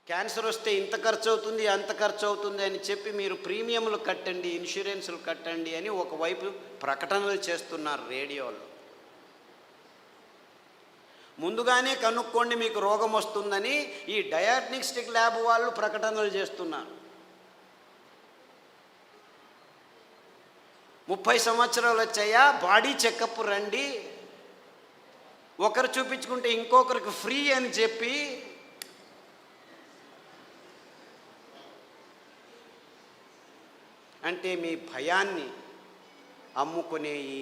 Cancer వస్తే ఇంత ఖర్చు అవుతుంది, అంత ఖర్చు అవుతుంది అని చెప్పి మీరు ప్రీమియంలు కట్టండి, ఇన్సూరెన్సులు కట్టండి అని ఒకవైపు ప్రకటనలు చేస్తున్నారు రేడియోలో. ముందుగానే కనుక్కోండి మీకు రోగం వస్తుందని ఈ డయాగ్నోస్టిక్ ల్యాబ్ వాళ్ళు ప్రకటనలు చేస్తున్నారు. 30 సంవత్సరాలు వచ్చాయా, బాడీ చెకప్ రండి, ఒకరు చూపించుకుంటే ఇంకొకరికి ఫ్రీ అని చెప్పి అంటే మీ భయాన్ని అమ్ముకునే ఈ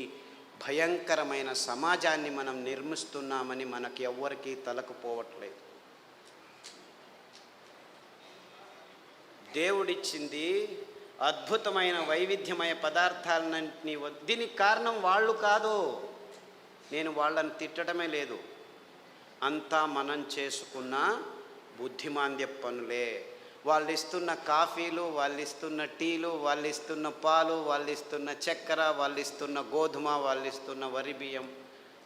భయంకరమైన సమాజాన్ని మనం నిర్మిస్తున్నామని మనకి ఎవ్వరికీ తలకపోవట్లేదు. దేవుడిచ్చింది అద్భుతమైన వైవిధ్యమయ పదార్థాలన్నింటినీ, దీనికి కారణం వాళ్ళు కాదు, నేను వాళ్ళని తిట్టడమే లేదు, అంతా మనం చేసుకున్న బుద్ధిమాంద్య పనులే. వాళ్ళు ఇస్తున్న కాఫీలు, వాళ్ళు ఇస్తున్న టీలు, వాళ్ళు ఇస్తున్న పాలు, వాళ్ళు ఇస్తున్న చక్కెర, వాళ్ళు ఇస్తున్న గోధుమ, వాళ్ళు ఇస్తున్న వరి బియ్యం,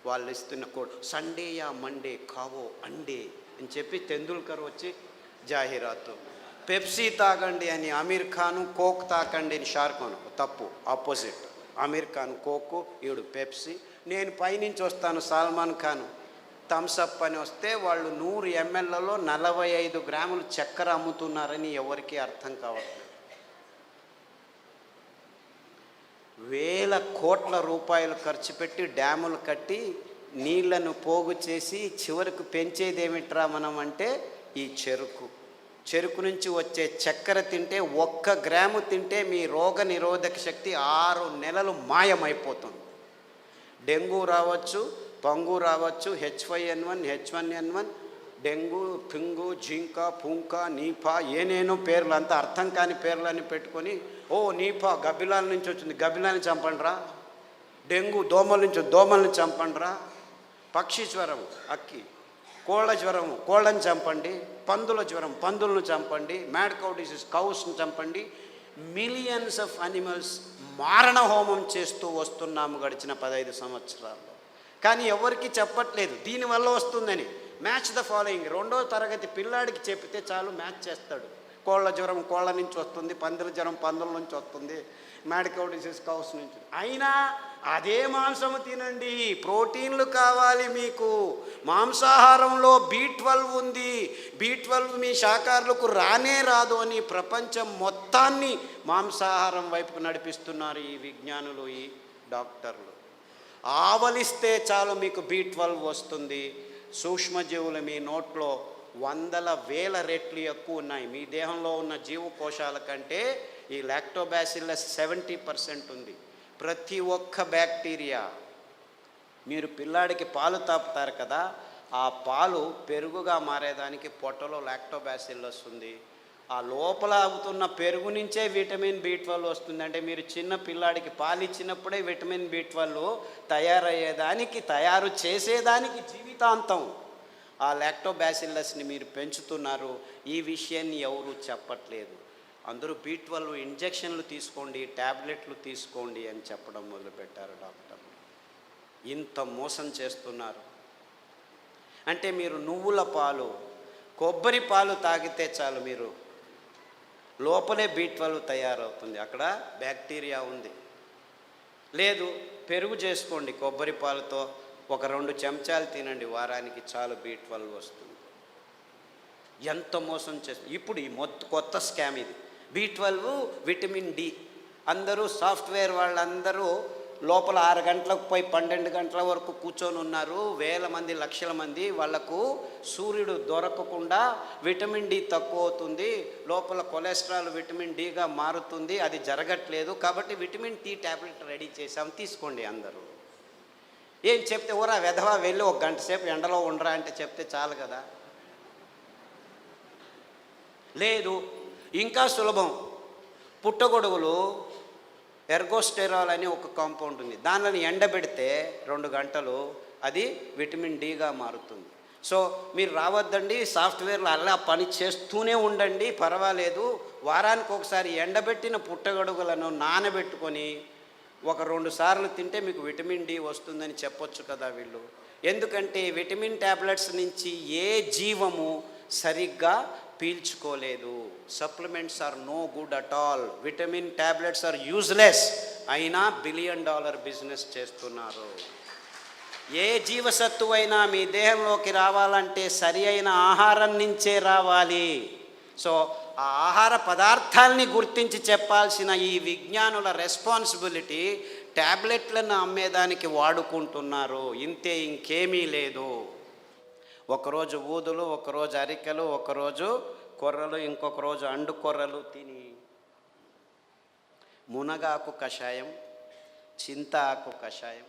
వాళ్ళు ఇస్తున్న సండే యా మండే కావో అండే అని చెప్పి తెందుల్కర్ వచ్చి జాహీరాతు, పెప్సీ తాగండి అని అమీర్ ఖాను, కోక్ తాకండి అని షారుఖ్ ఖాన్. తప్పు, ఆపోజిట్. అమీర్ ఖాన్ కోకు, ఈడు పెప్సీ. నేను పైనుంచి వస్తాను సల్మాన్ ఖాన్ థమ్సప్ అని వస్తే వాళ్ళు 100 mlలో 45 గ్రాములు చక్కెర అమ్ముతున్నారని ఎవరికీ అర్థం కావట్లేదు. వేల కోట్ల రూపాయలు ఖర్చు పెట్టి డ్యాములు కట్టి నీళ్లను పోగు చేసి చివరకు పెంచేదేమిట్రా మనం అంటే ఈ చెరుకు నుంచి వచ్చే చక్కెర తింటే 1 గ్రాము తింటే మీ రోగ నిరోధక శక్తి 6 నెలలు మాయమైపోతుంది. డెంగ్యూ రావచ్చు, పంగు రావచ్చు, H5N1, H1N1, డెంగ్యూ, పింగు, జింక, పుంక, నీపా, ఏనేనో పేర్లు, అంతా అర్థం కాని పేర్లని పెట్టుకొని, ఓ నీపా గబ్బిలాల నుంచి వచ్చింది, గబ్బిలాన్ని చంపండిరా, డెంగ్యూ దోమల నుంచి, దోమల్ని చంపండిరా, పక్షి జ్వరం అక్కి, కోళ్ళ జ్వరం కోళ్ళని చంపండి, పందుల జ్వరం పందులను చంపండి, మ్యాడ్ కౌ డిసీజ్ కౌస్ని చంపండి. మిలియన్స్ ఆఫ్ అనిమల్స్ మారణ హోమం చేస్తూ వస్తున్నాము గడిచిన 15 సంవత్సరాల్లో. కానీ ఎవరికి చెప్పట్లేదు దీనివల్ల వస్తుందని. మ్యాచ్ ద ఫాలోయింగ్, 2వ తరగతి పిల్లాడికి చెప్తే చాలు మ్యాచ్ చేస్తాడు. కోళ్ళ జ్వరం కోళ్ళ నుంచి వస్తుంది, పందుల జ్వరం పందుల నుంచి వస్తుంది, మ్యాడ్ కౌ డిసీజ్ కౌస్ నుంచి. అయినా అదే మాంసము తినండి, ప్రోటీన్లు కావాలి మీకు. మాంసాహారంలో B12 ఉంది, B12 మీ శాకాహారులకు రానే రాదు అని ప్రపంచం మొత్తాన్ని మాంసాహారం వైపు నడిపిస్తున్నారు ఈ విజ్ఞానులు, ఈ డాక్టర్లు. ఆవలిస్తే చాలు మీకు B12 వస్తుంది. సూక్ష్మజీవులు మీ నోట్లో 100,000 రెట్లు ఎక్కువ ఉన్నాయి. మీ దేహంలో ఉన్న జీవకోశాల కంటే ఈ లాక్టోబాసిల్లస్ 70% ఉంది. ప్రతి ఒక్క బ్యాక్టీరియా, మీరు పిల్లాడికి పాలు తాపుతారు కదా, ఆ పాలు పెరుగుగా మారేదానికి పొట్టలో లాక్టోబాసిల్లస్ ఉంది. ఆ లోపల అవుతున్న పెరుగు నుంచే విటమిన్ B12 వస్తుంది. అంటే మీరు చిన్న పిల్లాడికి పాలు ఇచ్చినప్పుడే విటమిన్ B12 తయారయ్యేదానికి, తయారు చేసేదానికి జీవితాంతం ఆ లాక్టోబాసిల్లస్ని మీరు పెంచుతున్నారు. ఈ విషయాన్ని ఎవరు చెప్పట్లేదు. అందరూ B12 ఇంజెక్షన్లు తీసుకోండి, ట్యాబ్లెట్లు తీసుకోండి అని చెప్పడం మొదలుపెట్టారు డాక్టర్లు. ఇంత మోసం చేస్తున్నారు. అంటే మీరు నువ్వుల పాలు, కొబ్బరి పాలు తాగితే చాలు మీరు లోపలే B12 తయారవుతుంది, అక్కడ బ్యాక్టీరియా ఉంది. లేదు పెరుగు చేసుకోండి, కొబ్బరి పాలతో ఒక 2 చెంచాలు తినండి వారానికి, చాలు B12 వస్తుంది. ఎంత మోసం చేస్తుంది. ఇప్పుడు ఈ కొత్త స్కామ్ ఇది. B12 విటమిన్ D, అందరూ సాఫ్ట్వేర్ వాళ్ళందరూ లోపల 6 గంటలకు పోయి 12 గంటల వరకు కూర్చొని ఉన్నారు. వేల మంది లక్షల మంది. వాళ్లకు సూర్యుడు దొరకకుండా విటమిన్ D తక్కువ అవుతుంది, లోపల కొలెస్ట్రాల్ విటమిన్ Dగా మారుతుంది, అది జరగట్లేదు. కాబట్టి విటమిన్ T ట్యాబ్లెట్ రెడీ చేసాం, తీసుకోండి అందరూ. ఏం చెప్తే ఓరా వెధవా వెళ్ళి 1 గంట సేపు ఎండలో ఉండరా అంటే చెప్తే చాలు కదా. లేదు ఇంకా సులభం, పుట్టగొడుగులు ఎర్గోస్టెరాల్ అని ఒక కాంపౌండ్ ఉంది, దానిని ఎండబెడితే 2 గంటలు అది విటమిన్ Dగా మారుతుంది. సో మీరు రావద్దండి, సాఫ్ట్వేర్లో అలా పని చేస్తూనే ఉండండి, పర్వాలేదు. వారానికి ఒకసారి ఎండబెట్టిన పుట్టగొడుగులను నానబెట్టుకొని 1-2 సార్లు తింటే మీకు విటమిన్ D వస్తుందని చెప్పొచ్చు కదా వీళ్ళు. ఎందుకంటే విటమిన్ ట్యాబ్లెట్స్ నుంచి ఏ జీవము సరిగ్గా పీల్చుకోలేదు. Supplements are no good at all. Vitamin tablets are useless. అయినా $1 బిలియన్ బిజినెస్ చేస్తున్నారు. ఏ జీవసత్తువైనా మీ దేహంలోకి రావాలంటే సరి అయిన ఆహారం నుంచే రావాలి. సో ఆ ఆహార పదార్థాలని గుర్తించి చెప్పాల్సిన ఈ విజ్ఞానుల రెస్పాన్సిబిలిటీ ట్యాబ్లెట్లను అమ్మేదానికి వాడుకుంటున్నారు. ఇంతే, ఇంకేమీ లేదు. ఒకరోజు ఊదులు, ఒకరోజు అరికెలు, ఒకరోజు కొర్రలు, ఇంకొక రోజు అండు కొర్రలు తిని మునగాకు కషాయం, చింత ఆకు కషాయం,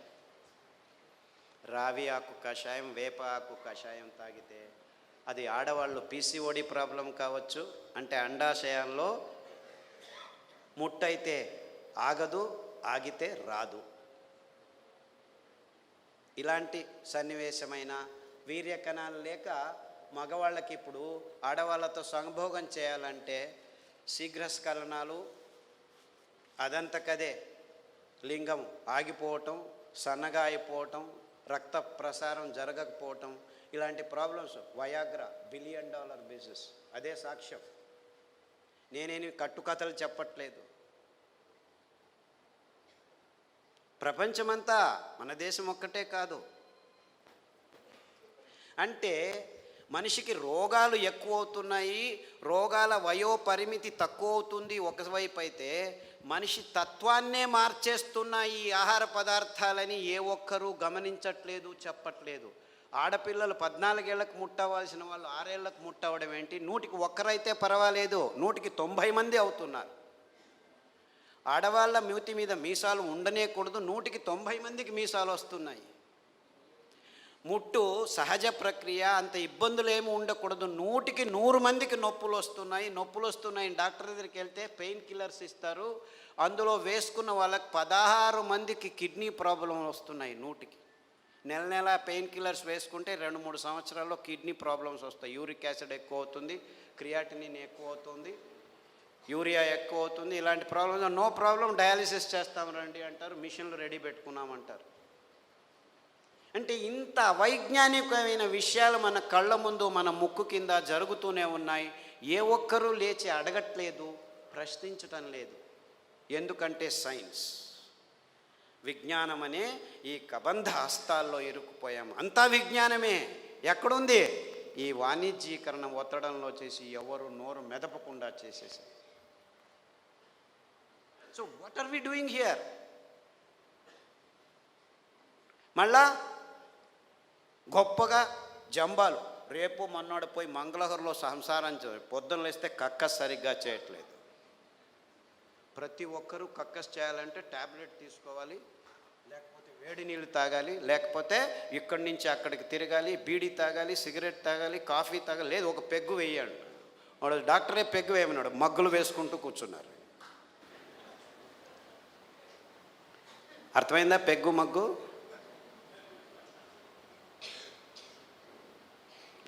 రావి ఆకు కషాయం, వేప ఆకు కషాయం తాగితే అది ఆడవాళ్ళు పీసీఓడి ప్రాబ్లం కావచ్చు, అంటే అండాశయాల్లో ముట్టయితే ఆగదు, ఆగితే రాదు. ఇలాంటి సన్నివేశమైన వీర్యకణాలు లేక మగవాళ్ళకి ఇప్పుడు ఆడవాళ్ళతో సంభోగం చేయాలంటే శీఘ్రస్ఖలనాలు, అదంతకదే లింగం ఆగిపోవటం, సన్నగా అయిపోవటం, రక్త ప్రసారం జరగకపోవటం, ఇలాంటి ప్రాబ్లమ్స్. Viagra $1 billion business. అదే సాక్ష్యం. నేనేమి కట్టుకథలు చెప్పట్లేదు. ప్రపంచమంతా, మన దేశం ఒక్కటే కాదు. అంటే మనిషికి రోగాలు ఎక్కువ అవుతున్నాయి, రోగాల వయోపరిమితి తక్కువ అవుతుంది ఒకవైపు అయితే, మనిషి తత్వాన్నే మార్చేస్తున్నాయి ఈ ఆహార పదార్థాలని ఏ ఒక్కరూ గమనించట్లేదు, చెప్పట్లేదు. ఆడపిల్లలు 14 ఏళ్లకు ముట్టవలసిన వాళ్ళు 6 ఏళ్లకు ముట్టవడం ఏంటి? 100కి 1 అయితే పర్వాలేదు, 100కి 90 మంది అవుతున్నారు. ఆడవాళ్ళ మూతి మీద మీసాలు ఉండనేకూడదు, 100కి 90 మందికి మీసాలు వస్తున్నాయి. ముట్టు సహజ ప్రక్రియ, అంత ఇబ్బందులు ఏమి ఉండకూడదు, 100కి 100 మందికి నొప్పులు వస్తున్నాయి. డాక్టర్ దగ్గరికి వెళ్తే పెయిన్ కిల్లర్స్ ఇస్తారు, అందులో వేసుకున్న వాళ్ళకి 16 మందికి కిడ్నీ ప్రాబ్లం వస్తున్నాయి. 100కి నెల పెయిన్ కిల్లర్స్ వేసుకుంటే 2-3 సంవత్సరాల్లో కిడ్నీ ప్రాబ్లమ్స్ వస్తాయి. యూరిక్ యాసిడ్ ఎక్కువ అవుతుంది, క్రియాటినిన్ ఎక్కువ అవుతుంది, యూరియా ఎక్కువ అవుతుంది. ఇలాంటి ప్రాబ్లమ్స్ నో ప్రాబ్లం, డయాలిసిస్ చేస్తాం రండి అంటారు, మిషన్లు రెడీ పెట్టుకున్నామంటారు. అంటే ఇంత వైజ్ఞానికమైన విషయాలు మన కళ్ళ ముందు, మన ముక్కు కింద జరుగుతూనే ఉన్నాయి. ఏ ఒక్కరూ లేచి అడగట్లేదు, ప్రశ్నించటం లేదు. ఎందుకంటే సైన్స్, విజ్ఞానం అనే ఈ కబంధ హస్తాల్లో ఇరుక్కుపోయాము. అంతా విజ్ఞానమే. ఎక్కడుంది? ఈ వాణిజ్యీకరణ ఒత్తడంలో చేసి ఎవరు నోరు మెదపకుండా చేసేసారు. So what are we doing here? మళ్ళా గొప్పగా జంబాలు, రేపు మొన్నడు పోయి మంగళహరిలో సంసారం పొద్దున్న లేస్తే కక్కస్ సరిగ్గా చేయట్లేదు. ప్రతి ఒక్కరూ కక్కస్ చేయాలంటే ట్యాబ్లెట్ తీసుకోవాలి, లేకపోతే వేడి నీళ్ళు తాగాలి, లేకపోతే ఇక్కడి నుంచి అక్కడికి తిరగాలి, బీడీ తాగాలి, సిగరెట్ తాగాలి, కాఫీ తాగాలి, లేదు ఒక పెగ్గు వేయండి. వాడు డాక్టరే పెగ్గు వేయమన్నాడు, మగ్గులు వేసుకుంటూ కూర్చున్నారు. అర్థమైందా peg mug?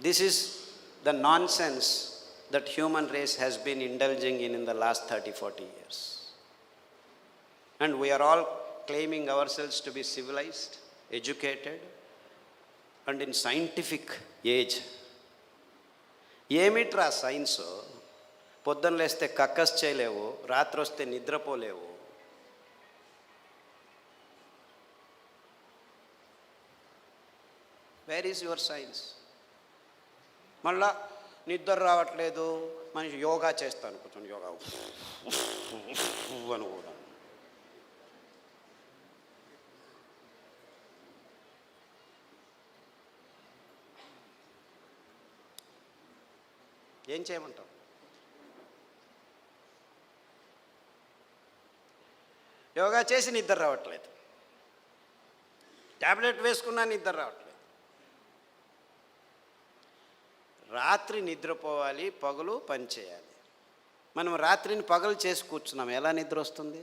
This is the nonsense that human race has been indulging in the last 30-40 years. And we are all claiming ourselves to be civilized, educated, and in scientific age. ఏమిట్రా science? పొద్దున్న లేస్తే కక్కస్ చేయలేవు, రాత్రి వస్తే నిద్రపోలేవు. Where is your science? మళ్ళా నిద్ర రావట్లేదు, మనిషి యోగా చేస్తాను, కూర్చొని యోగా అని కూడా. ఏం చేయమంటావు? యోగా చేసి నిద్ర రావట్లేదు, ట్యాబ్లెట్ వేసుకున్నా నిద్ర రావట్లేదు. రాత్రి నిద్రపోవాలి, పగలు పని చేయాలి. మనం రాత్రిని పగలు చేసి కూర్చున్నాం, ఎలా నిద్ర వస్తుంది?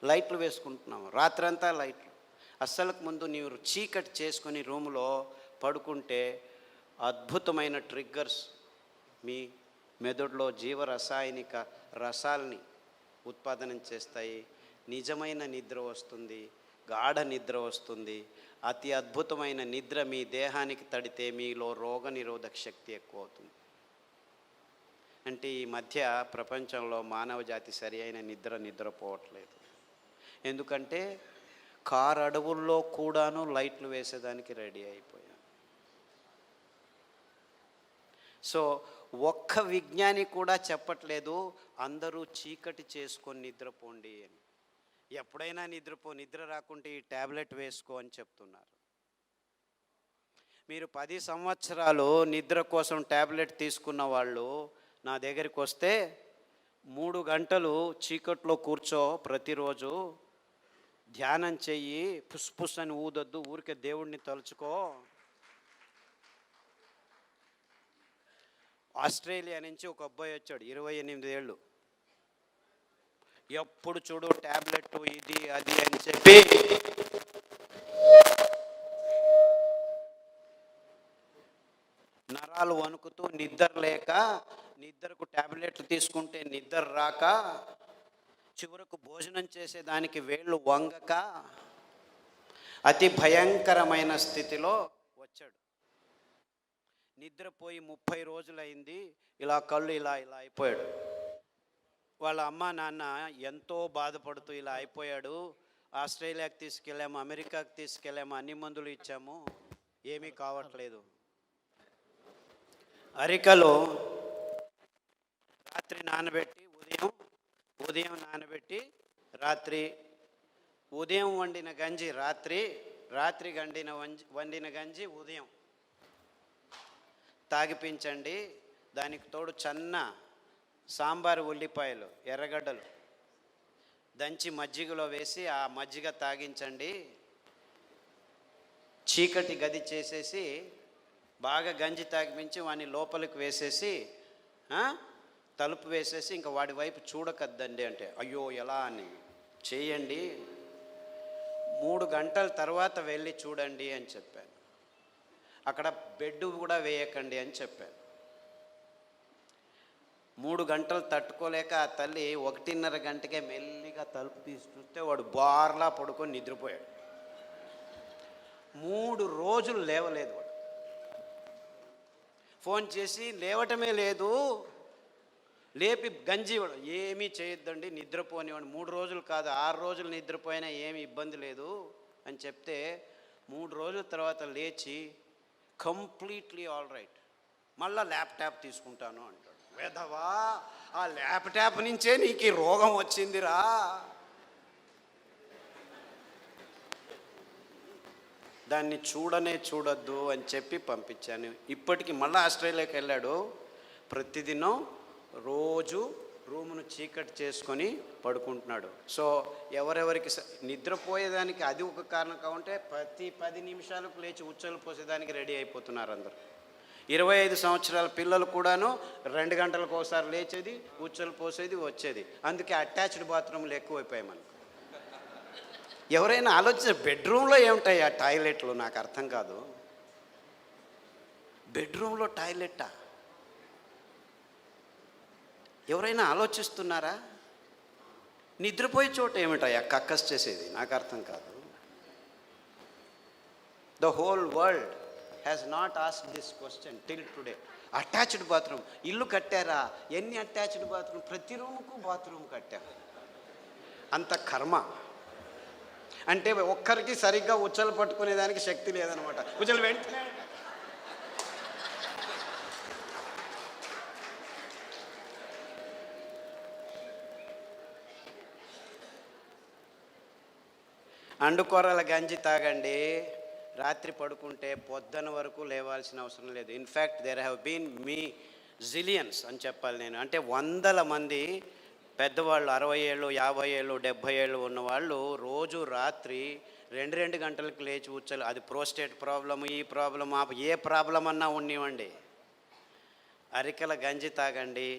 లైట్లు వేసుకుంటున్నాము, రాత్రంతా లైట్లు. అస్సలకు ముందు నీవు చీకటి చేసుకొని రూములో పడుకుంటే అద్భుతమైన ట్రిగ్గర్స్ మీ మెదడులో జీవరసాయనిక రసాల్ని ఉత్పాదనం చేస్తాయి. నిజమైన నిద్ర వస్తుంది, గాఢ నిద్ర వస్తుంది. అతి అద్భుతమైన నిద్ర మీ దేహానికి తడితే మీలో రోగనిరోధక శక్తి ఎక్కువ అవుతుంది. అంటే ఈ మధ్య ప్రపంచంలో మానవ జాతి సరి అయిన నిద్రపోవట్లేదు. ఎందుకంటే కారు అడవుల్లో కూడాను లైట్లు వేసేదానికి రెడీ అయిపోయాం. సో ఒక్క విజ్ఞాని కూడా చెప్పట్లేదు అందరూ చీకటి చేసుకొని నిద్రపోండి అని. ఎప్పుడైనా నిద్ర రాకుంటే ఈ ట్యాబ్లెట్ వేసుకో అని చెప్తున్నారు. మీరు 10 సంవత్సరాలు నిద్ర కోసం ట్యాబ్లెట్ తీసుకున్న వాళ్ళు నా దగ్గరికి వస్తే 3 గంటలు చీకట్లో కూర్చో, ప్రతిరోజు ధ్యానం చెయ్యి, పుస్ అని ఊదొద్దు, ఊరికే దేవుడిని తలుచుకో. ఆస్ట్రేలియా నుంచి ఒక అబ్బాయి వచ్చాడు, 28 ఏళ్ళు. ఎప్పుడు చూడు ట్యాబ్లెట్ ఇది అది అని చెప్పి నరాలు వణుకుతూ నిద్ర లేక, నిద్రకు ట్యాబ్లెట్లు తీసుకుంటే నిద్ర రాక, చివరకు భోజనం చేసేదానికి వేళ్ళు వంగక అతి భయంకరమైన స్థితిలో వచ్చాడు. నిద్రపోయి 30 రోజులైంది. ఇలా కళ్ళు ఇలా అయిపోయాడు. వాళ్ళ అమ్మ నాన్న ఎంతో బాధపడుతూ ఇలా అయిపోయాడు, ఆస్ట్రేలియాకి తీసుకెళ్ళాము, అమెరికాకి తీసుకెళ్ళాము, అన్ని మందులు ఇచ్చాము, ఏమీ కావట్లేదు. అరికలో రాత్రి నానబెట్టి ఉదయం నానబెట్టి రాత్రి, ఉదయం వండిన గంజి రాత్రి వండిన గంజి ఉదయం తాగిపించండి. దానికి తోడు చన్న సాంబారు ఉల్లిపాయలు, ఎర్రగడ్డలు దంచి మజ్జిగలో వేసి ఆ మజ్జిగ తాగించండి. చీకటి గది చేసేసి బాగా గంజి తాగిపించి వాడిని లోపలికి వేసేసి తలుపు వేసేసి ఇంకా వాడి వైపు చూడకద్దండి అంటే, అయ్యో ఎలా అని చేయండి, 3 గంటల తర్వాత వెళ్ళి చూడండి అని చెప్పాను. అక్కడ బెడ్ కూడా వేయకండి అని చెప్పాను. 3 గంటలు తట్టుకోలేక ఆ తల్లి 1:30 గంటకే మెల్లిగా తలుపు తీసి చూస్తే వాడు బార్లా పడుకొని నిద్రపోయాడు. 3 రోజులు లేవలేదు వాడు. ఫోన్ చేసి లేవటమే లేదు, లేపి గంజి ఇవ్వడం, ఏమీ చేయొద్దండి నిద్రపోనివాడు, 3 రోజులు కాదు 6 రోజులు నిద్రపోయినా ఏమీ ఇబ్బంది లేదు అని చెప్తే 3 రోజుల తర్వాత లేచి కంప్లీట్లీ ఆల్ రైట్, మళ్ళీ ల్యాప్టాప్ తీసుకుంటాను అంటాడు. వేదవా, ఆ ల్యాప్టాప్ నుంచే నీకు ఈ రోగం వచ్చిందిరా. దాన్ని చూడొద్దు అని చెప్పి పంపించాను. ఇప్పటికి మళ్ళీ ఆస్ట్రేలియాకి వెళ్ళాడు. ప్రతిదినం రోజు రూమును చీకటి చేసుకొని పడుకుంటున్నాడు. సో ఎవరెవరికి నిద్రపోయేదానికి అది ఒక కారణం కావుంటే ప్రతి 10 నిమిషాలకు లేచి ఉచ్చలు పోసేదానికి రెడీ అయిపోతున్నారు అందరూ. 25 సంవత్సరాల పిల్లలు కూడాను 2 గంటలకు ఒకసారి లేచేది, ఉచ్చలు పోసేది, వచ్చేది. అందుకే అటాచ్డ్ బాత్రూమ్లు ఎక్కువైపోయాయి మనకు. ఎవరైనా ఆలోచించే బెడ్రూమ్లో ఏముంటాయి ఆ టాయిలెట్లు? నాకు అర్థం కాదు. బెడ్రూమ్లో టాయిలెట్టా? ఎవరైనా ఆలోచిస్తున్నారా? నిద్రపోయే చోట ఏమిటాయా కక్కస్ చేసేది? నాకు అర్థం కాదు. The whole world has not asked this question till today. Attached bathroom ఇల్లు కట్టారా? ఎన్ని అటాచ్డ్ బాత్రూమ్? ప్రతి రూముకు బాత్రూమ్ కట్టారు. అంత కర్మ. అంటే ఒక్కరికి సరిగ్గా ఉచ్చలు పట్టుకునేదానికి శక్తి లేదనమాట. ఉచ్చలు వెంటనే అండుకొర్రల గంజి తాగండి, రాత్రి పడుకుంటే పొద్దున వరకు లేవాల్సిన అవసరం లేదు. In fact there have been zillions అని చెప్పాలి నేను. అంటే 100 మంది పెద్దవాళ్ళు, 60 ఏళ్ళు 50 ఏళ్ళు 70 ఏళ్ళు ఉన్నవాళ్ళు రోజు రాత్రి 2 గంటలకు లేచి ఉచ్చలు, అది ప్రోస్టేట్ ప్రాబ్లము, ఈ ప్రాబ్లమ్, ఏ ప్రాబ్లం అన్నా ఉన్నివ్వండి, అరికల గంజి తాగండి.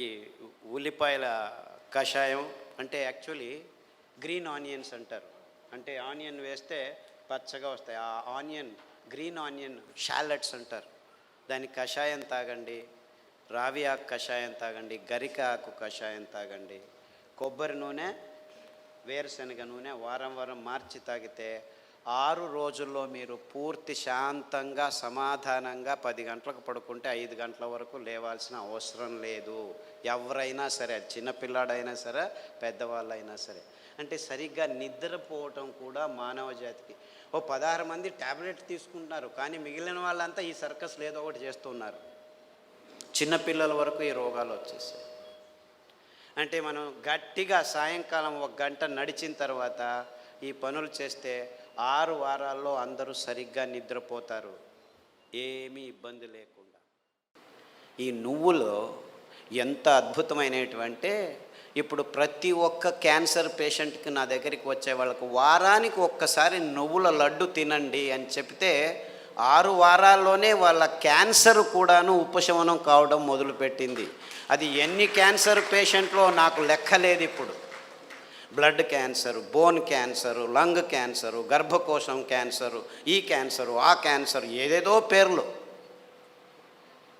ఈ ఉల్లిపాయల కషాయం, అంటే యాక్చువల్లీ గ్రీన్ ఆనియన్స్ అంటారు. అంటే ఆనియన్ వేస్తే పచ్చగా వస్తాయి. ఆ ఆనియన్, గ్రీన్ ఆనియన్ షాలెట్స్ అంటారు. దాని కషాయం తాగండి, రావి ఆకు కషాయం తాగండి, గరిక ఆకు కషాయం తాగండి. కొబ్బరి నూనె, వేరుశనగ నూనె వారం మార్చి తాగితే 6 రోజుల్లో మీరు పూర్తి శాంతంగా సమాధానంగా 10 గంటలకు పడుకుంటే 5 గంటల వరకు లేవాల్సిన అవసరం లేదు. ఎవరైనా సరే, చిన్నపిల్లాడైనా సరే, పెద్దవాళ్ళైనా సరే. అంటే సరిగ్గా నిద్రపోవటం కూడా మానవ జాతికి. 16 మంది ట్యాబ్లెట్ తీసుకుంటున్నారు, కానీ మిగిలిన వాళ్ళంతా ఈ సర్కస్లు ఏదో ఒకటి చేస్తున్నారు. చిన్నపిల్లల వరకు ఈ రోగాలు వచ్చేసాయి. అంటే మనం గట్టిగా సాయంకాలం 1 గంట నడిచిన తర్వాత ఈ పనులు చేస్తే 6 వారాల్లో అందరూ సరిగ్గా నిద్రపోతారు, ఏమీ ఇబ్బంది లేకుండా. ఈ నువ్వులు ఎంత అద్భుతమైనటువంటి, ఇప్పుడు ప్రతి ఒక్క క్యాన్సర్ పేషెంట్కి నా దగ్గరికి వచ్చే వాళ్ళకు వారానికి ఒక్కసారి నువ్వుల లడ్డు తినండి అని చెప్తే 6 వారాల్లోనే వాళ్ళ క్యాన్సర్ కూడాను ఉపశమనం కావడం మొదలుపెట్టింది. అది ఎన్ని క్యాన్సర్ పేషెంట్లో నాకు లెక్కలేదు. ఇప్పుడు blood cancer, bone cancer, lung cancer, గర్భకోశం క్యాన్సరు, ఈ క్యాన్సరు, ఆ క్యాన్సరు, ఏదేదో పేర్లు,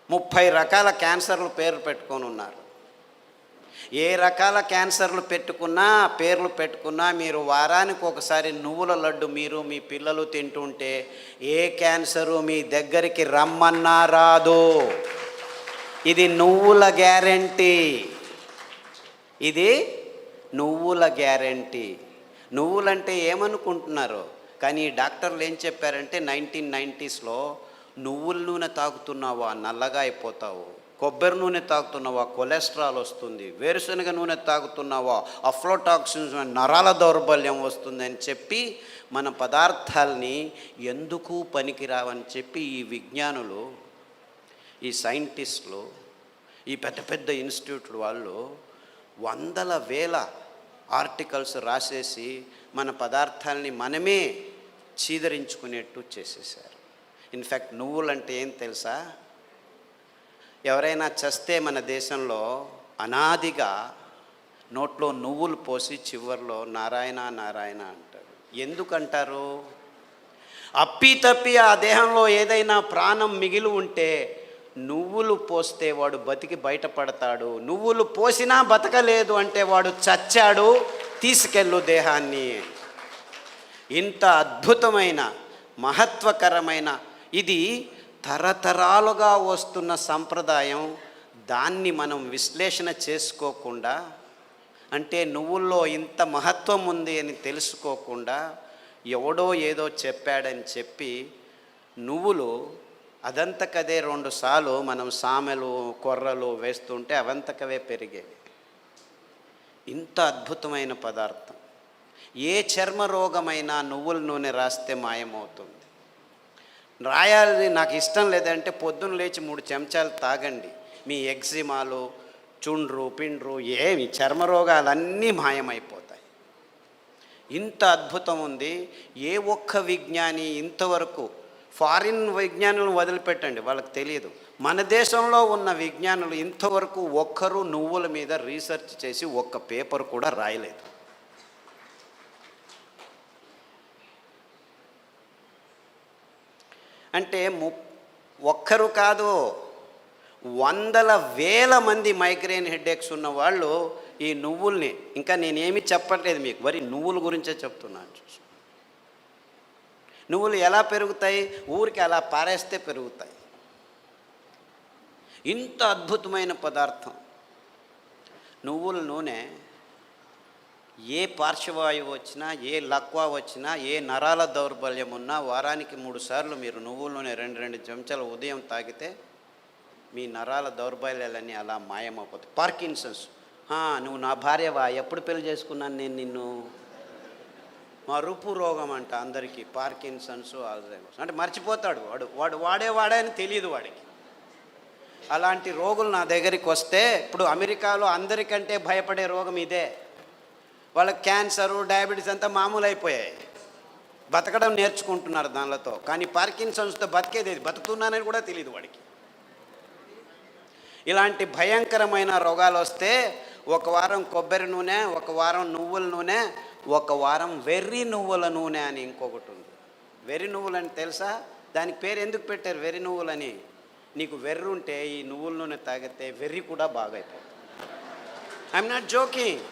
30 రకాల క్యాన్సర్లు పేర్లు పెట్టుకొని ఉన్నారు. ఏ రకాల క్యాన్సర్లు పెట్టుకున్నా, పేర్లు పెట్టుకున్నా, మీరు వారానికి ఒకసారి నువ్వుల లడ్డు మీరు మీ పిల్లలు తింటుంటే ఏ క్యాన్సరు మీ దగ్గరికి రమ్మన్నా రాదు. ఇది నువ్వుల గ్యారెంటీ. ఇది నువ్వుల గ్యారెంటీ. నువ్వులంటే ఏమనుకుంటున్నారు? కానీ డాక్టర్లు ఏం చెప్పారంటే 1990స్లో నువ్వుల నూనె తాగుతున్నావా నల్లగా అయిపోతావు, కొబ్బరి నూనె తాగుతున్నావా కొలెస్ట్రాల్ వస్తుంది, వేరుశనగ నూనె తాగుతున్నావా అఫ్లోటాక్సిన్స్ నరాల దౌర్బల్యం వస్తుంది అని చెప్పి మన పదార్థాలని ఎందుకు పనికిరావని చెప్పి ఈ విజ్ఞానులు, ఈ సైంటిస్టులు, ఈ పెద్ద పెద్ద ఇన్స్టిట్యూట్లు వాళ్ళు వందల వేల ఆర్టికల్స్ రాసేసి మన పదార్థాలని మనమే చీదరించుకునేట్టు చేసేసారు. ఇన్ఫ్యాక్ట్ నువ్వులంటే ఏం తెలుసా? ఎవరైనా చస్తే మన దేశంలో అనాదిగా నోట్లో నువ్వులు పోసి చివర్లో నారాయణ నారాయణ అంటారు. ఎందుకంటారు? అప్పి ఆ దేహంలో ఏదైనా ప్రాణం మిగిలి ఉంటే నువ్వులు పోస్తే వాడు బతికి బయటపడతాడు, నువ్వులు పోసినా బతకలేదు అంటే వాడు చచ్చాడు, తీసుకెళ్ళు దేహాన్ని. ఇంత అద్భుతమైన మహత్వకరమైన ఇది తరతరాలుగా వస్తున్న సంప్రదాయం. దాన్ని మనం విశ్లేషణ చేసుకోకుండా, అంటే నువ్వుల్లో ఇంత మహత్వం ఉంది అని తెలుసుకోకుండా ఎవడో ఏదో చెప్పాడని చెప్పి నువ్వులు అదంతకదే 2 సార్లు మనం సామెలు కొర్రలు వేస్తుంటే అవంతకవే పెరిగేవి. ఇంత అద్భుతమైన పదార్థం. ఏ చర్మ రోగమైనా నువ్వుల నూనె రాస్తే మాయమవుతుంది. రాయాలి నాకు ఇష్టం లేదంటే పొద్దున్న లేచి 3 చెంచాలు తాగండి, మీ ఎగ్జిమాలు, చుండ్రు పిండ్రు ఏమి చర్మ రోగాలన్నీ మాయమైపోతాయి. ఇంత అద్భుతం ఉంది. ఏ ఒక్క విజ్ఞాని ఇంతవరకు, ఫారిన్ విజ్ఞానులను వదిలిపెట్టండి, వాళ్ళకి తెలియదు, మన దేశంలో ఉన్న విజ్ఞానులు ఇంతవరకు ఒక్కరు నువ్వుల మీద రీసెర్చ్ చేసి ఒక్క పేపర్ కూడా రాయలేదు. అంటే ఒక్కరు కాదు, వందల వేల మంది మైగ్రేన్ హెడేక్స్ ఉన్న వాళ్ళు ఈ నువ్వుల్ని, ఇంకా నేనేమి చెప్పట్లేదు మీకు, మరి నువ్వుల గురించే చెప్తున్నాను. చూసి నువ్వులు ఎలా పెరుగుతాయి? ఊరికి అలా పారేస్తే పెరుగుతాయి. ఇంత అద్భుతమైన పదార్థం నువ్వుల నూనె. ఏ పార్శ్వవాయువు వచ్చినా, ఏ లక్వా వచ్చినా, ఏ నరాల దౌర్బల్యం ఉన్నా వారానికి 3 సార్లు మీరు నువ్వుల నూనె 2 చెంచాలు ఉదయం తాగితే మీ నరాల దౌర్బల్యాలన్నీ అలా మాయమైపోతాయి. పార్కిన్సన్స్, నువ్వు నా భార్యవా, ఎప్పుడు పెళ్లి చేసుకున్నాను నేను నిన్ను, మరుపు రోగం అంట అందరికీ, పార్కిన్సన్స్, ఆల్జైమర్స్. అంటే మర్చిపోతాడు వాడు వాడే అని తెలియదు వాడికి. అలాంటి రోగులు నా దగ్గరికి వస్తే, ఇప్పుడు అమెరికాలో అందరికంటే భయపడే రోగం ఇదే. వాళ్ళకి క్యాన్సరు, డయాబెటీస్ అంతా మామూలు అయిపోయాయి, బతకడం నేర్చుకుంటున్నారు దానిలతో. కానీ పార్కిన్సన్స్తో బతికేది, బతుకుతున్నానని కూడా తెలియదు వాడికి. ఇలాంటి భయంకరమైన రోగాలు వస్తే 1 వారం కొబ్బరి నూనె, 1 వారం నువ్వుల నూనె, 1 వారం వెర్రి నువ్వుల నూనె అని ఇంకొకటి ఉంది. వెర్రి నువ్వులని తెలుసా? దానికి పేరు ఎందుకు పెట్టారు వెర్రి నువ్వులని? నీకు వెర్రి ఉంటే ఈ నువ్వుల నూనె తాగితే వెర్రి కూడా బాగా అయిపోతుంది. I'm not joking,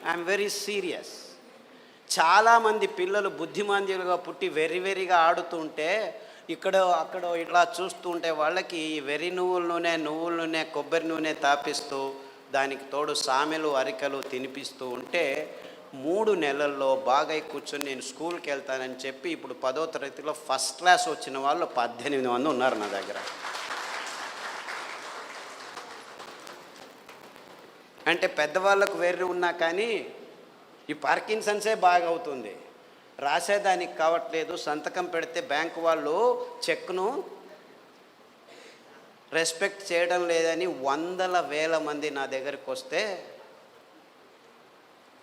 I'm very serious. చాలామంది పిల్లలు బుద్ధిమాంద్యులుగా పుట్టి వెర్రిగా ఆడుతుంటే అక్కడ ఇట్లా చూస్తూ ఉంటే వాళ్ళకి ఈ వెర్రి నువ్వుల నూనె కొబ్బరి నూనె తాపిస్తూ దానికి తోడు సామెలు అరికలు తినిపిస్తూ ఉంటే 3 నెలల్లో బాగా కూర్చొని నేను స్కూల్కి వెళ్తానని చెప్పి ఇప్పుడు 10వ తరగతిలో ఫస్ట్ క్లాస్ వచ్చిన వాళ్ళు 18 మంది ఉన్నారు నా దగ్గర. అంటే పెద్దవాళ్ళకు వెర్రి ఉన్నా కానీ ఈ పార్కిన్సన్సే బాగా అవుతుంది, రాసేదానికి కావట్లేదు. సంతకం పెడితే బ్యాంకు వాళ్ళు చెక్ను రెస్పెక్ట్ చేయడం లేదని 100,000 మంది నా దగ్గరికి వస్తే,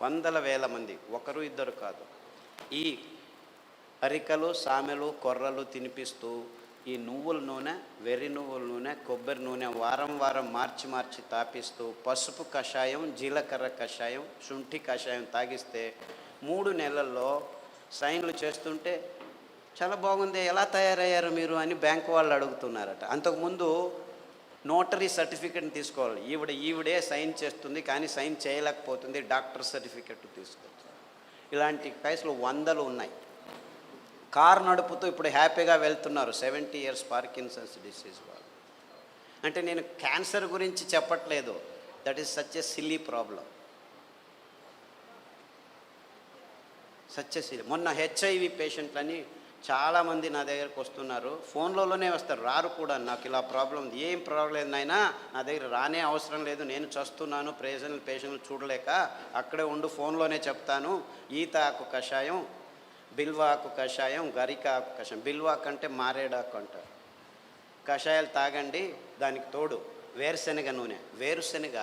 100,000 మంది, ఒకరు ఇద్దరు కాదు, ఈ అరికలు సామెలు కొర్రలు తినిపిస్తూ ఈ నువ్వుల నూనె, వెర్రి నువ్వుల నూనె, కొబ్బరి నూనె వారం మార్చి తాపిస్తూ పసుపు కషాయం, జీలకర్ర కషాయం, శుంఠి కషాయం తాగిస్తే 3 నెలల్లో సైన్లు చేస్తుంటే చాలా బాగుంది, ఎలా తయారయ్యారు మీరు అని బ్యాంకు వాళ్ళు అడుగుతున్నారట. అంతకుముందు నోటరీ సర్టిఫికెట్ని తీసుకోవాలి, ఈవిడే సైన్ చేస్తుంది కానీ సైన్ చేయలేకపోతుంది, డాక్టర్ సర్టిఫికెట్ తీసుకోవచ్చు. ఇలాంటి కేసులు 100 ఉన్నాయి. కారు నడుపుతూ ఇప్పుడు హ్యాపీగా వెళ్తున్నారు 70 years పార్కిన్సన్స్ డిసీజ్ వాళ్ళు. అంటే నేను క్యాన్సర్ గురించి చెప్పట్లేదు, that is such a silly problem, such a silly. మొన్న హెచ్ఐవి పేషెంట్లని చాలామంది నా దగ్గరకు వస్తున్నారు, ఫోన్లలోనే వస్తారు, రారు కూడా. నాకు ఇలా ప్రాబ్లం ఉంది, ఏం ప్రాబ్లం లేదు నాయనా, నా దగ్గర రానే అవసరం లేదు, నేను చస్తున్నాను, పేషెంట్లు చూడలేక, అక్కడే ఉండు, ఫోన్లోనే చెప్తాను. ఈత ఆకు కషాయం, బిల్వాకు కషాయం, గరిక ఆకు కషాయం, బిల్వాకు అంటే మారేడాకు అంటారు, కషాయాలు తాగండి. దానికి తోడు వేరుశనగ నూనె, వేరుశనగ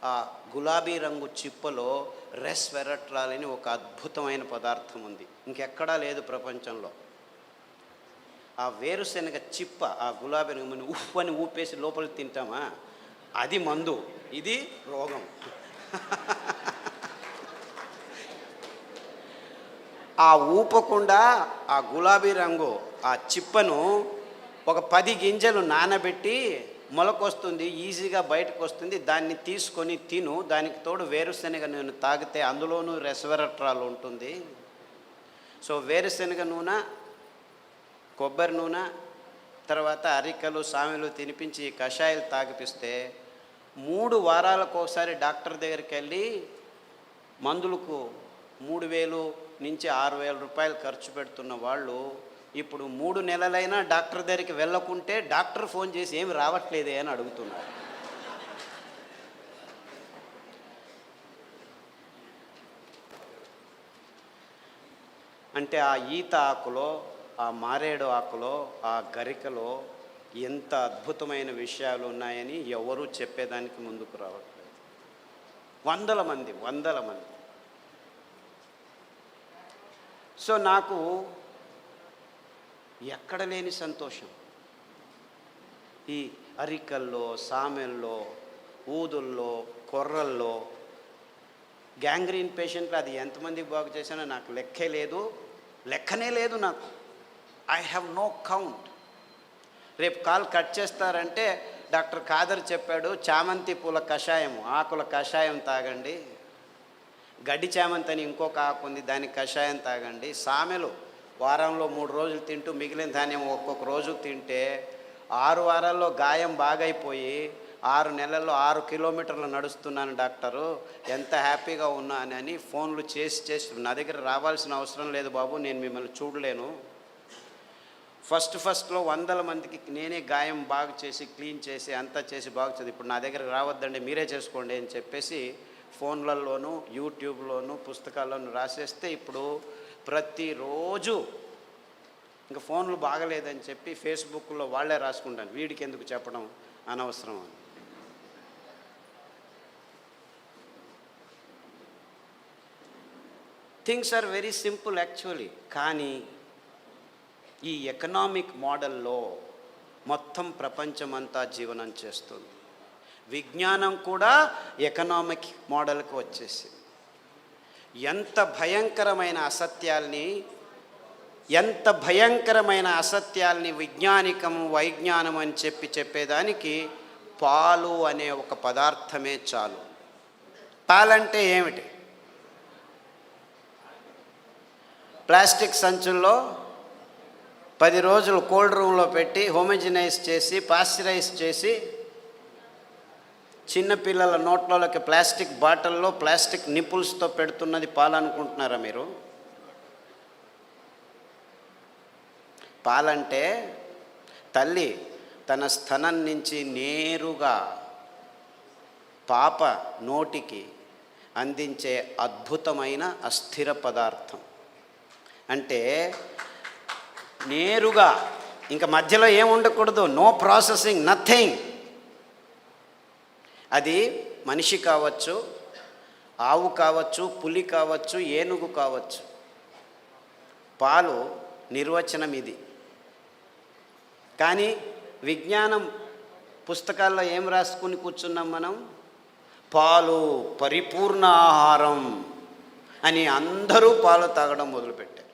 ఆ గులాబీ రంగు చిప్పలో రెస్వెరట్రాల్ అని ఒక అద్భుతమైన పదార్థం ఉంది, ఇంకెక్కడా లేదు ప్రపంచంలో. ఆ వేరుశనగ చిప్ప, ఆ గులాబీ రంగు ఉఫ్ అని ఊపేసి లోపలికి తింటామా, అది మందు, ఇది రోగం. ఆ ఊపకుండా ఆ గులాబీ రంగు ఆ చిప్పను ఒక 10 గింజలు నానబెట్టి మొలకొస్తుంది, ఈజీగా బయటకు వస్తుంది, దాన్ని తీసుకొని తిను. దానికి తోడు వేరుశనగ నూనె తాగితే అందులోనూ రెస్వెరట్రాల్ ఉంటుంది. సో వేరుశనగ నూనె, కొబ్బరి నూనె, తర్వాత అరికలు సామెలు తినిపించి కషాయాలు తాగిపిస్తే 3 వారాలకు ఒకసారి డాక్టర్ దగ్గరికి వెళ్ళి మందులకు 3,000 నుంచి 6,000 రూపాయలు ఖర్చు పెడుతున్న వాళ్ళు ఇప్పుడు 3 నెలలైనా డాక్టర్ దగ్గరికి వెళ్ళకుంటే డాక్టర్ ఫోన్ చేసి ఏమి రావట్లేదే అని అడుగుతున్నారు. అంటే ఆ ఈత ఆకులో, ఆ మారేడు ఆకులో, ఆ గరికలో ఎంత అద్భుతమైన విషయాలు ఉన్నాయని ఎవరూ చెప్పేదానికి ముందుకు రావట్లేదు. 100 మంది. సో నాకు ఎక్కడ లేని సంతోషం, ఈ అరికల్లో, సామెల్లో, ఊదుల్లో, కొర్రల్లో. గ్యాంగ్రీన్ పేషెంట్లు అది ఎంతమందికి బాగు చేశానో నాకు లెక్కనే లేదు నాకు. I have no count. రేపు కాల్ కట్ చేస్తారంటే డాక్టర్ ఖాదర్ చెప్పాడు, చామంతి పూల కషాయం, ఆకుల కషాయం తాగండి, గడ్డి చామంతి అని ఇంకొక ఆకు ఉంది, దానికి కషాయం తాగండి, సామెలు వారంలో 3 రోజులు తింటూ మిగిలిన ధాన్యం ఒక్కొక్క రోజు తింటే 6 వారాల్లో గాయం బాగైపోయి 6 నెలల్లో 6 కిలోమీటర్లు నడుస్తున్నాను డాక్టరు, ఎంత హ్యాపీగా ఉన్నానని ఫోన్లు చేసి నా దగ్గర రావాల్సిన అవసరం లేదు బాబు, నేను మిమ్మల్ని చూడలేను. ఫస్ట్లో 100 మందికి నేనే గాయం బాగు చేసి క్లీన్ చేసి అంతా చేసి బాగు చేసి, ఇప్పుడు నా దగ్గర రావద్దండి మీరే చేసుకోండి అని చెప్పేసి ఫోన్లలోనూ యూట్యూబ్లోనూ పుస్తకాల్లోనూ రాసేస్తే ఇప్పుడు ప్రతిరోజు ఇంకా ఫోన్లు బాగలేదని చెప్పి ఫేస్బుక్లో వాళ్ళే రాసుకుంటాను, వీడికి ఎందుకు చెప్పడం అనవసరం అని. Things are very simple actually. కానీ ఈ ఎకనామిక్ మోడల్లో మొత్తం ప్రపంచమంతా జీవనం చేస్తుంది. విజ్ఞానం కూడా ఎకనామిక్ మోడల్కి వచ్చేసి ఎంత భయంకరమైన అసత్యాల్ని వైజ్ఞానం అని చెప్పేదానికి పాలు అనే ఒక పదార్థమే చాలు. పాలంటే ఏమిటి? ప్లాస్టిక్ సంచుల్లో 10 రోజులు కోల్డ్ రూమ్లో పెట్టి హోమోజినైజ్ చేసి పాశ్చరైజ్ చేసి చిన్నపిల్లల నోట్లోకి ప్లాస్టిక్ బాటిల్లో ప్లాస్టిక్ నిపుల్స్తో పెడుతున్నది పాలనుకుంటున్నారా మీరు? పాలంటే తల్లి తన స్తనం నుంచి నేరుగా పాప నోటికి అందించే అద్భుతమైన అస్థిర పదార్థం. అంటే నేరుగా, ఇంకా మధ్యలో ఏం ఉండకూడదు, నో ప్రాసెసింగ్, నథింగ్. అది మనిషి కావచ్చు, ఆవు కావచ్చు, పులి కావచ్చు, ఏనుగు కావచ్చు. పాలు నిర్వచనం ఇది. కానీ విజ్ఞానం పుస్తకాల్లో ఏం రాసుకుని కూర్చున్నాం మనం? పాలు పరిపూర్ణ ఆహారం అని అందరూ పాలు తాగడం మొదలుపెట్టారు.